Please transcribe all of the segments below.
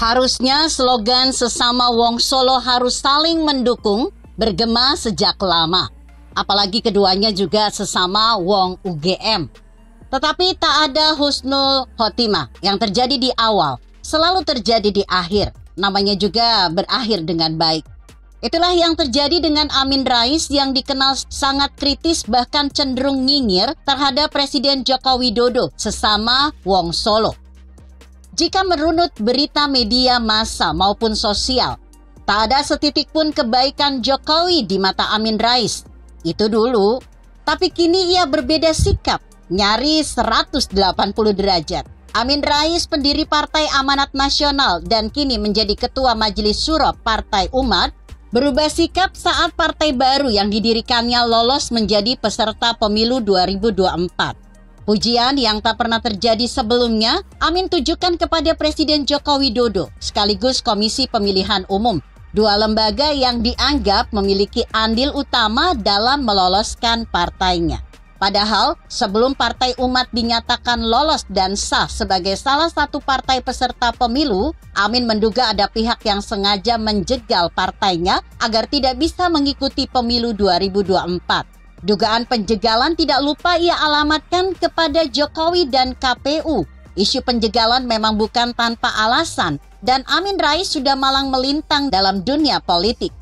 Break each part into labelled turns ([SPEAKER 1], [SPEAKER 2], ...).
[SPEAKER 1] Harusnya slogan sesama Wong Solo harus saling mendukung bergema sejak lama. Apalagi keduanya juga sesama Wong UGM. Tetapi tak ada husnul khotimah. Yang terjadi di awal selalu terjadi di akhir. Namanya juga berakhir dengan baik. Itulah yang terjadi dengan Amin Rais yang dikenal sangat kritis bahkan cenderung nyinyir terhadap Presiden Joko Widodo sesama Wong Solo. Jika merunut berita media massa maupun sosial, tak ada setitik pun kebaikan Jokowi di mata Amin Rais. Itu dulu, tapi kini ia berbeda sikap, nyaris 180 derajat. Amin Rais, pendiri Partai Amanat Nasional dan kini menjadi Ketua Majelis Syuro Partai Umat, berubah sikap saat partai baru yang didirikannya lolos menjadi peserta pemilu 2024. Pujian yang tak pernah terjadi sebelumnya, Amin tujukan kepada Presiden Joko Widodo sekaligus Komisi Pemilihan Umum, dua lembaga yang dianggap memiliki andil utama dalam meloloskan partainya. Padahal sebelum Partai Umat dinyatakan lolos dan sah sebagai salah satu partai peserta pemilu, Amin menduga ada pihak yang sengaja menjegal partainya agar tidak bisa mengikuti pemilu 2024. Dugaan penjegalan tidak lupa ia alamatkan kepada Jokowi dan KPU. Isu penjegalan memang bukan tanpa alasan dan Amin Rais sudah malang melintang dalam dunia politik.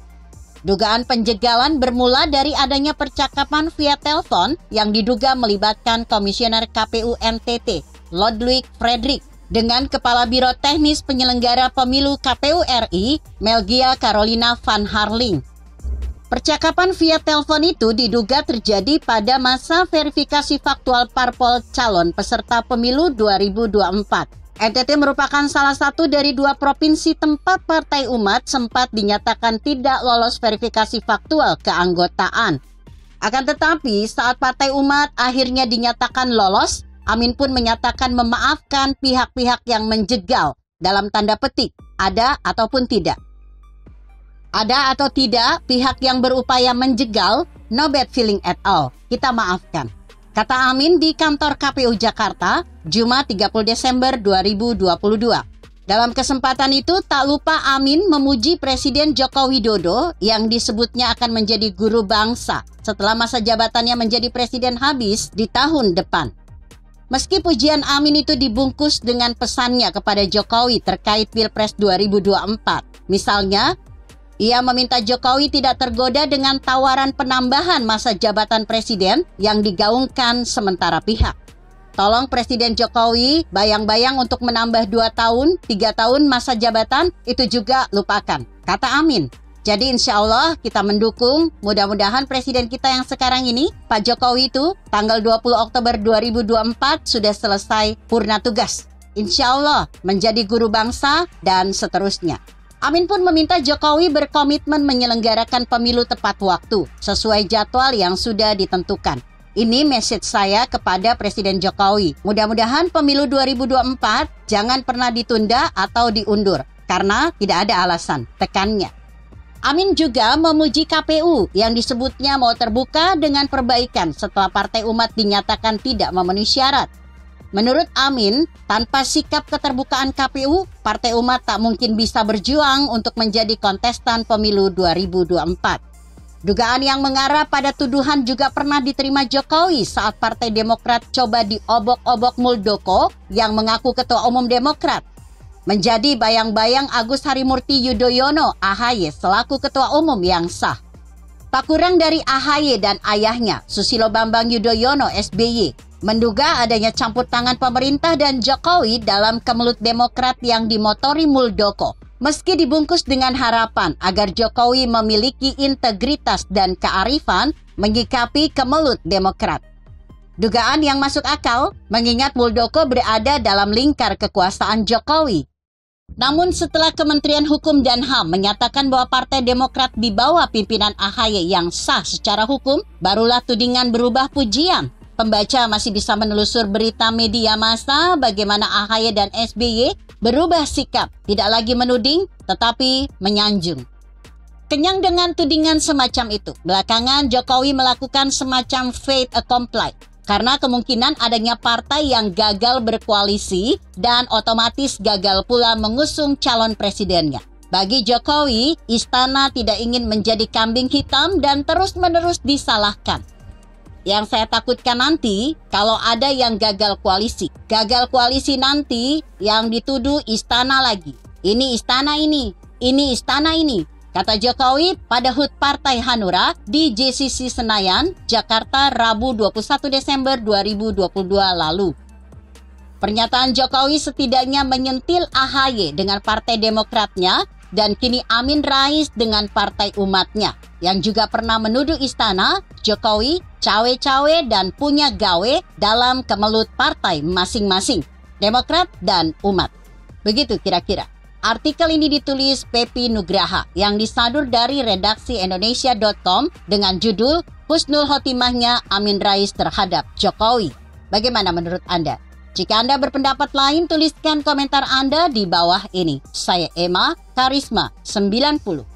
[SPEAKER 1] Dugaan penjegalan bermula dari adanya percakapan via telepon yang diduga melibatkan Komisioner KPU NTT, Lodwig Frederick, dengan Kepala Biro Teknis Penyelenggara Pemilu KPU RI, Melgia Carolina van Harling. Percakapan via telepon itu diduga terjadi pada masa verifikasi faktual parpol calon peserta pemilu 2024. NTT merupakan salah satu dari dua provinsi tempat Partai Umat sempat dinyatakan tidak lolos verifikasi faktual keanggotaan. Akan tetapi saat Partai Umat akhirnya dinyatakan lolos, Amin pun menyatakan memaafkan pihak-pihak yang menjegal, dalam tanda petik, ada ataupun tidak. Ada atau tidak pihak yang berupaya menjegal, no bad feeling at all. Kita maafkan. Kata Amin di kantor KPU Jakarta, Jumat 30 Desember 2022. Dalam kesempatan itu, tak lupa Amin memuji Presiden Joko Widodo yang disebutnya akan menjadi guru bangsa setelah masa jabatannya menjadi presiden habis di tahun depan. Meski pujian Amin itu dibungkus dengan pesannya kepada Jokowi terkait Pilpres 2024. Misalnya, ia meminta Jokowi tidak tergoda dengan tawaran penambahan masa jabatan presiden yang digaungkan sementara pihak. Tolong Presiden Jokowi bayang-bayang untuk menambah 2 tahun, 3 tahun masa jabatan, itu juga lupakan, kata Amin. Jadi insya Allah kita mendukung, mudah-mudahan presiden kita yang sekarang ini, Pak Jokowi itu tanggal 20 Oktober 2024 sudah selesai purna tugas. Insya Allah menjadi guru bangsa dan seterusnya. Amin pun meminta Jokowi berkomitmen menyelenggarakan pemilu tepat waktu, sesuai jadwal yang sudah ditentukan. Ini message saya kepada Presiden Jokowi. Mudah-mudahan pemilu 2024 jangan pernah ditunda atau diundur, karena tidak ada alasan, tekannya. Amin juga memuji KPU yang disebutnya mau terbuka dengan perbaikan setelah Partai Umat dinyatakan tidak memenuhi syarat. Menurut Amin, tanpa sikap keterbukaan KPU, Partai Umat tak mungkin bisa berjuang untuk menjadi kontestan pemilu 2024. Dugaan yang mengarah pada tuduhan juga pernah diterima Jokowi saat Partai Demokrat coba diobok-obok Muldoko yang mengaku Ketua Umum Demokrat. Menjadi bayang-bayang Agus Harimurti Yudhoyono (AHY) selaku Ketua Umum yang sah. Tak kurang dari AHY dan ayahnya, Susilo Bambang Yudhoyono (SBY), menduga adanya campur tangan pemerintah dan Jokowi dalam kemelut Demokrat yang dimotori Muldoko, meski dibungkus dengan harapan agar Jokowi memiliki integritas dan kearifan menyikapi kemelut Demokrat. Dugaan yang masuk akal mengingat Muldoko berada dalam lingkar kekuasaan Jokowi. Namun setelah Kementerian Hukum dan HAM menyatakan bahwa Partai Demokrat di bawah pimpinan AHY yang sah secara hukum, barulah tudingan berubah pujian. Pembaca masih bisa menelusur berita media massa bagaimana AHY dan SBY berubah sikap, tidak lagi menuding tetapi menyanjung. Kenyang dengan tudingan semacam itu, belakangan Jokowi melakukan semacam fait accompli. karena kemungkinan adanya partai yang gagal berkoalisi dan otomatis gagal pula mengusung calon presidennya. Bagi Jokowi, istana tidak ingin menjadi kambing hitam dan terus-menerus disalahkan. Yang saya takutkan nanti kalau ada yang gagal koalisi. Gagal koalisi nanti yang dituduh istana lagi. Ini istana ini istana ini. Kata Jokowi pada HUT Partai Hanura di JCC Senayan, Jakarta, Rabu 21 Desember 2022 lalu. Pernyataan Jokowi setidaknya menyentil AHY dengan Partai Demokratnya dan kini Amin Rais dengan Partai Umatnya yang juga pernah menuduh istana, Jokowi, cawe-cawe dan punya gawe dalam kemelut partai masing-masing, Demokrat dan Umat. Begitu kira-kira. Artikel ini ditulis Pepi Nugraha yang disadur dari redaksi Indonesia.com dengan judul Husnul Khotimahnya Amin Rais terhadap Jokowi. Bagaimana menurut Anda? Jika Anda berpendapat lain, tuliskan komentar Anda di bawah ini. Saya Emma Karisma 90.